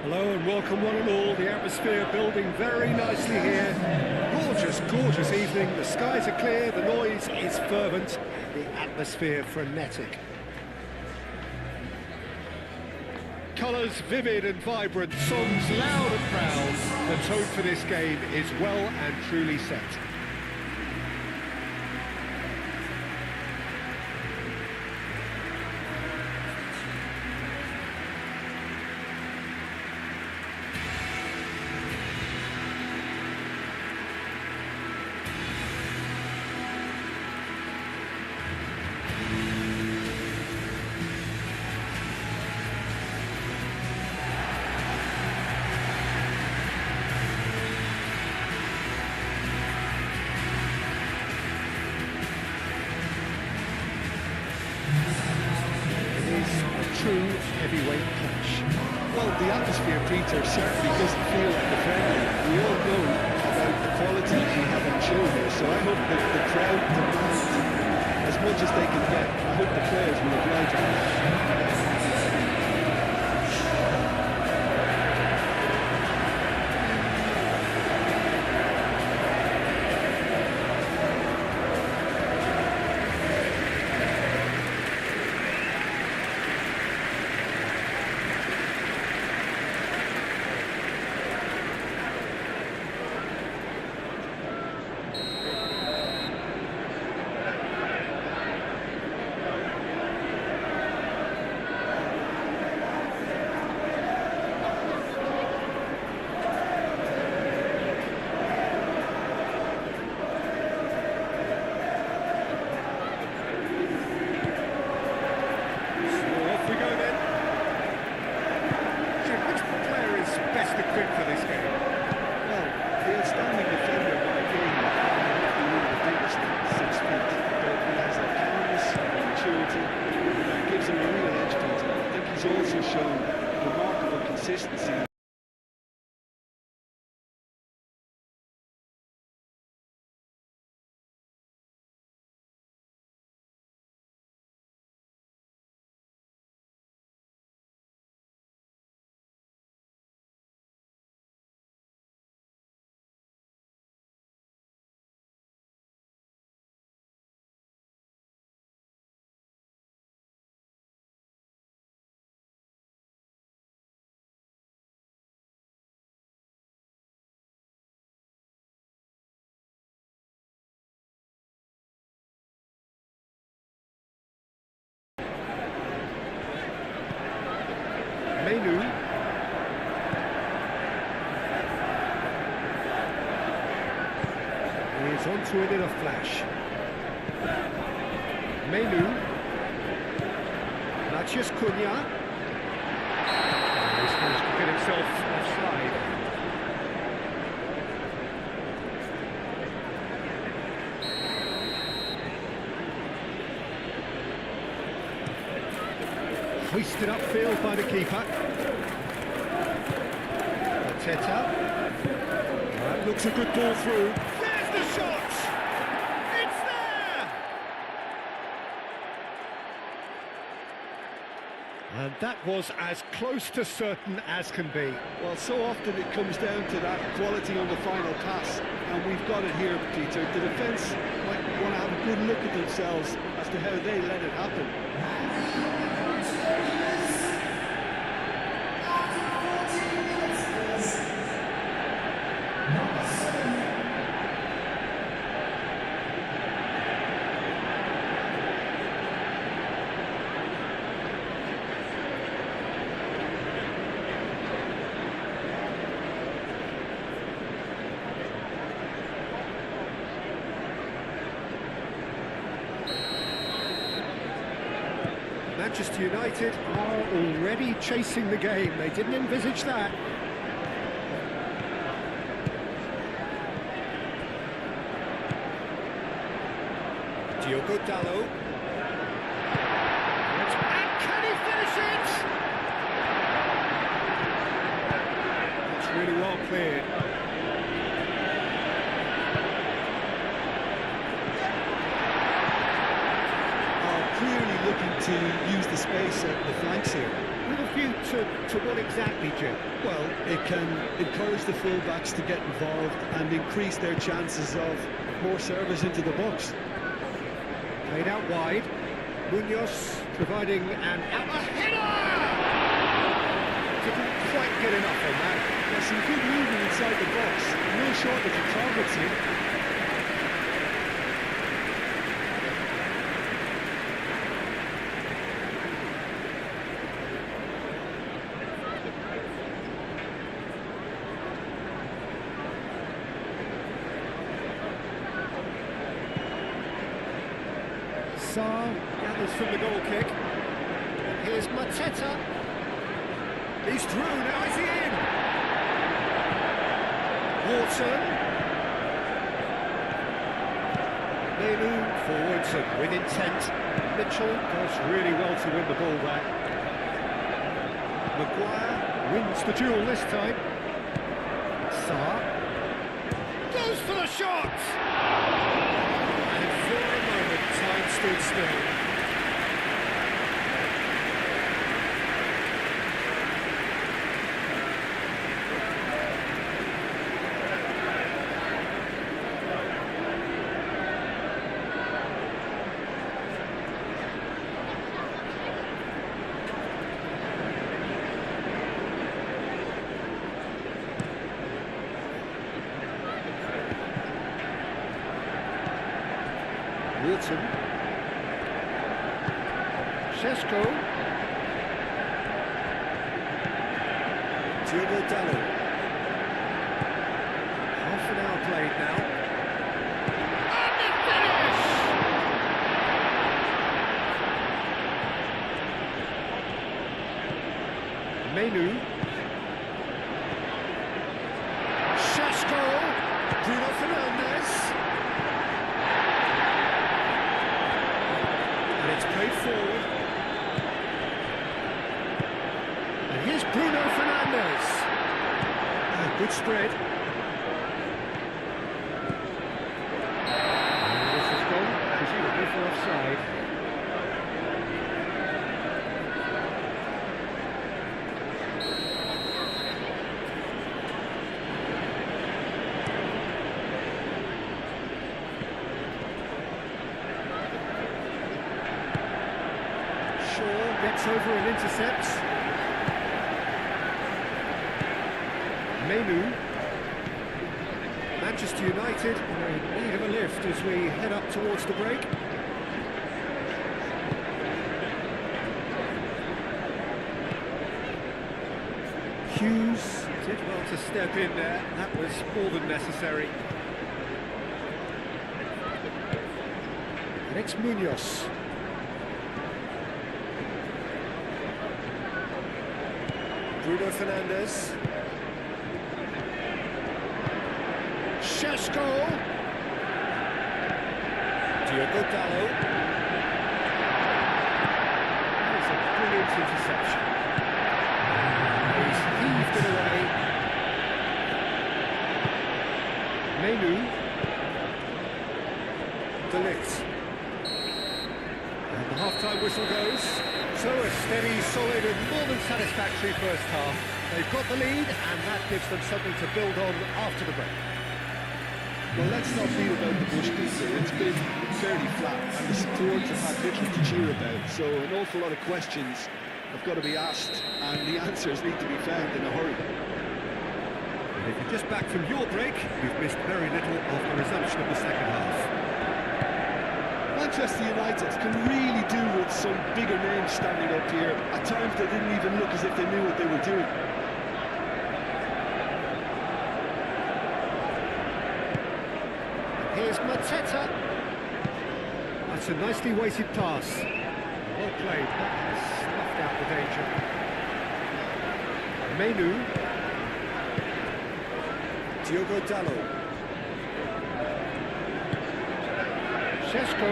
Hello and welcome one and all. The atmosphere building very nicely here. Gorgeous, gorgeous evening. The skies are clear, the noise is fervent, the atmosphere frenetic. Colours vivid and vibrant, songs loud and proud. The tone for this game is well and truly set. True heavyweight clash. Well, the atmosphere, Peter, certainly doesn't feel like a friendly. We all know about the quality we have on show here, so I hope that the crowd demands as much as they can get. I hope the players will oblige them. For this game. Well, the outstanding defender by game might be one of the biggest 6 feet, but he has a calmness and maturity that gives him a real edge to it. I think he's also shown remarkable consistency. Menu. He's onto it in a flash. Menu. Matheus Cunha. He's managed to get himself offside. Hoisted upfield by the keeper. Arteta. That looks a good ball through. There's the shot! It's there! And that was as close to certain as can be. Well, so often it comes down to that quality on the final pass, and we've got it here, Peter. The defence might want to have a good look at themselves as to how they let it happen. Manchester United are already chasing the game. They didn't envisage that. Diogo Dalot. And can he finish it? It's really well cleared. Clearly looking to use the space at the flanks here. With a view to what exactly, Jim? Well, it can encourage the full-backs to get involved and increase their chances of more service into the box. Played out wide. Munoz providing a header! Didn't quite get enough on that. There's some good movement inside the box. No shortage of targets here. Sarr gathers from the goal kick. Here's Mateta. He's through, now is he in? Wharton. Menu forwards and with intent. Mitchell does really well to win the ball back. Maguire wins the duel this time. Sarr goes for the shot! And for a moment, time stood still. Wilson. Šeško. Diogo Dalot. Half an hour played now. And the finish! Menu. Šeško. Bruno Fernandes. It's played forward. And here's Bruno Fernandes. Good spread. And this has gone, presumably for offside. Gets over and intercepts. Menu. Manchester United in need of a lift as we head up towards the break. Hughes did well to step in there. That was more than necessary. Next, Munoz. Bruno Fernandes. Šeško. Diogo Dalot. That was a brilliant interception. He's heaved it away. Menu. De Ligt. And the half-time whistle goes. So a steady, solid and more than satisfactory first half. They've got the lead and that gives them something to build on after the break. Well, let's not beat about the bush this year. It's been fairly flat and the supporters have had little to cheer about. So an awful lot of questions have got to be asked and the answers need to be found in a hurry. And if you're just back from your break, you've missed very little of the resumption of the second half. Manchester United can really do with some bigger names standing up here. At times they didn't even look as if they knew what they were doing. Here's Mateta. That's a nicely weighted pass. Well played, that has snuffed out the danger. Menu. Diogo Dalot. Šeško.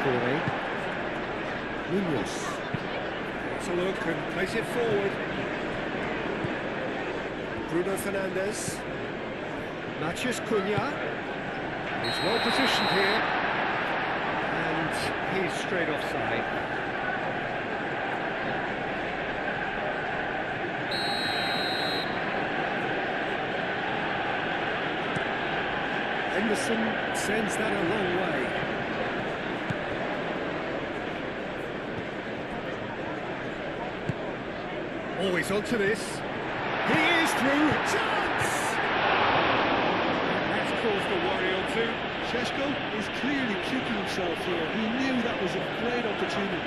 Corey. Munoz. It's a look and place it forward. Bruno Fernandes. Matheus Cunha. He's well positioned here. And He's straight offside. Henderson sends that a long way. Always onto this. He is through. Chance! That's caused a worry or two. Šeško is clearly kicking himself here. He knew that was a great opportunity.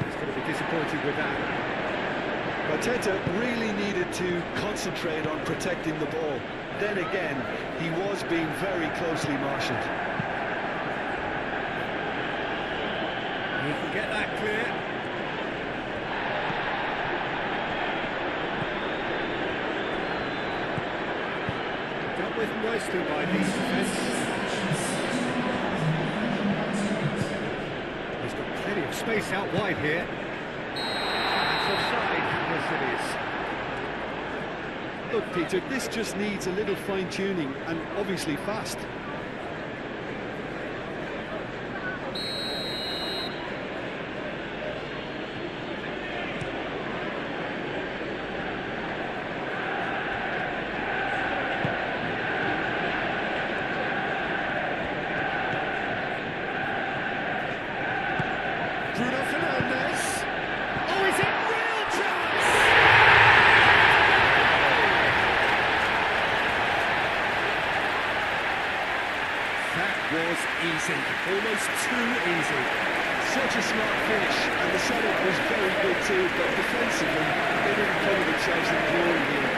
He's going to be disappointed with that. Mateta really needed to concentrate on protecting the ball. Then again, he was being very closely marshalled. He can get that clear. Dealt with nicely by the defence. He's got plenty of space out wide here. That's offside. Yes, it is. Look, Peter, this just needs a little fine-tuning and obviously fast. Bruno Fernandes. Oh, he's in real chance! That was easy, almost too easy. Such a smart finish, and the setup was very good too, but defensively, they didn't cover themselves in glory here.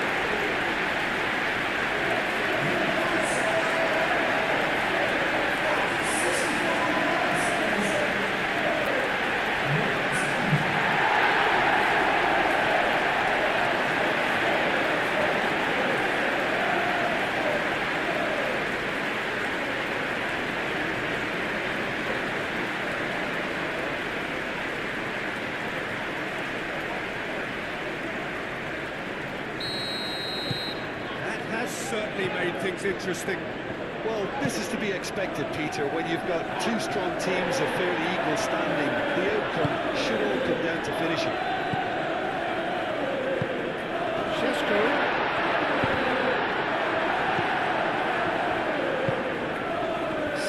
Certainly made things interesting. Well, this is to be expected, Peter, when you've got two strong teams of fairly equal standing. The outcome should all come down to finishing. Šeško.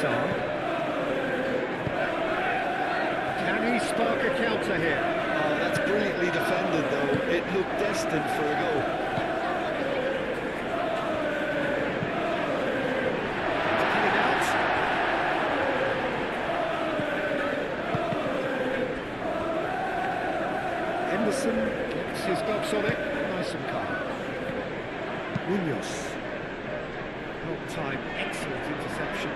Sarr. Can he spark a counter here? Oh, that's brilliantly defended, though. It looked destined for a goal. Henderson gets his gloves on it, nice and calm. Munoz. Help time, excellent interception.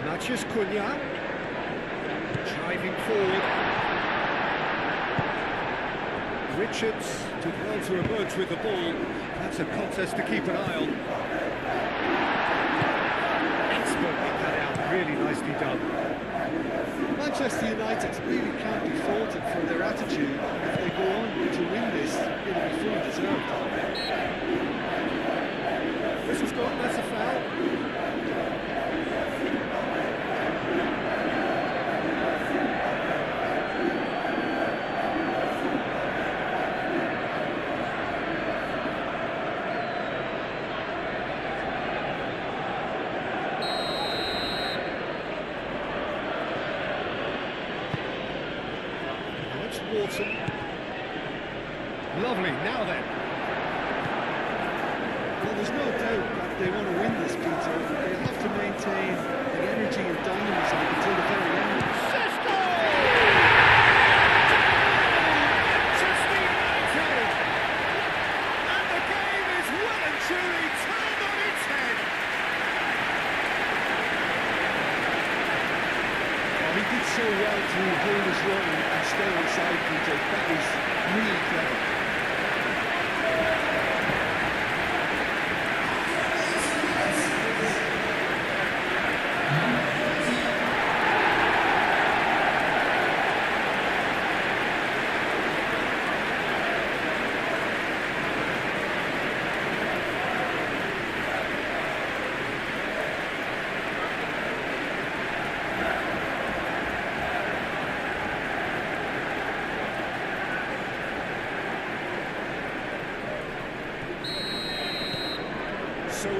Matheus Cunha. Driving forward. Richards did well to emerge with the ball. That's a contest to keep an eye on. Expertly cut out, really nicely done. Manchester United really can't be faulted for their attitude. If they go on to win this, it'll be fully deserved. This has gone, that's a foul. Wharton. Lovely, now then. Well, there's no doubt that they want to win this, Peter. They have to maintain the energy and dynamism until the very end. Šeško! Manchester United! And the game is well and truly turned on its head. Well, he did so well to hold his run and stay on side, Peter. That was really clever.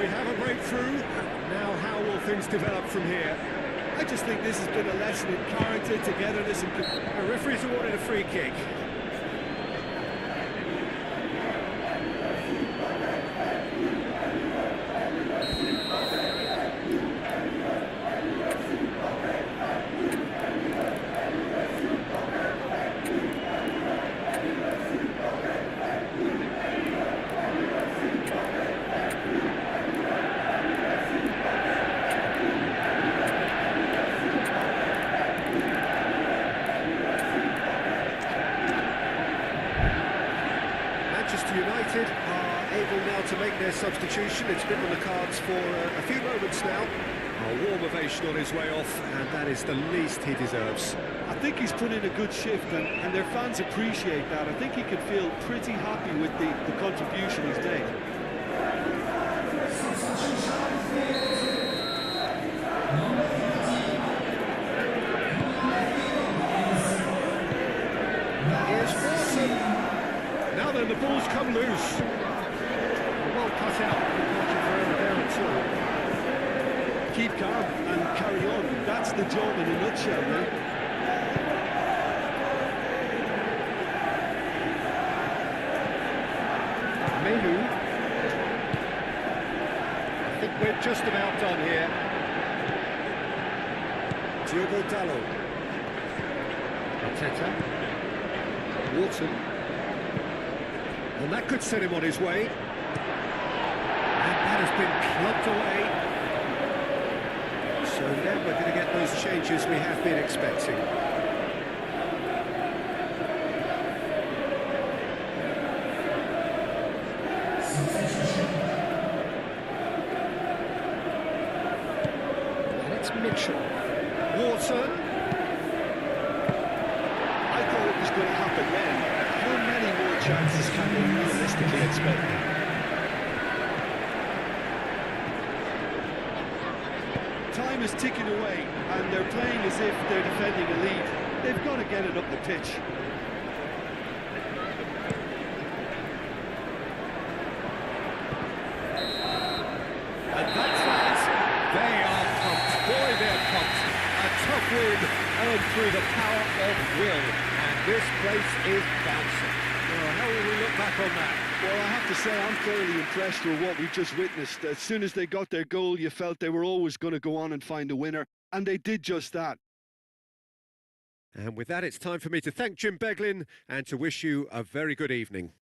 we have a breakthrough. Now, how will things develop from here? I just think this has been a lesson in character, togetherness and... The referee's awarded a free kick. Manchester United are able now to make their substitution. It's been on the cards for a few moments now. A warm ovation on his way off, and that is the least he deserves. I think he's put in a good shift, and their fans appreciate that. I think he can feel pretty happy with the contribution he's made. Here's Watson. Now then, the ball's come loose. Well cut out. Not forever there at all. Keep calm and carry on. That's the job in a nutshell, man. Menu. I think we're just about done here. Diogo Dalot. Arteta. Watson. And that could set him on his way. And that has been clubbed away. So now we're going to get those changes we have been expecting. And it's Mitchell. Watson. I thought it was going to happen then. How many more chances can they realistically expect? Time is ticking away, and they're playing as if they're defending a lead. They've got to get it up the pitch. And that's that. They are pumped. Boy, they're pumped. A tough win earned through the power of will. And this place is bouncing. Well, how will we look back on that? Well, I have to say, I'm thoroughly impressed with what we've just witnessed. As soon as they got their goal, you felt they were always going to go on and find a winner, and they did just that. And with that, it's time for me to thank Jim Beglin and to wish you a very good evening.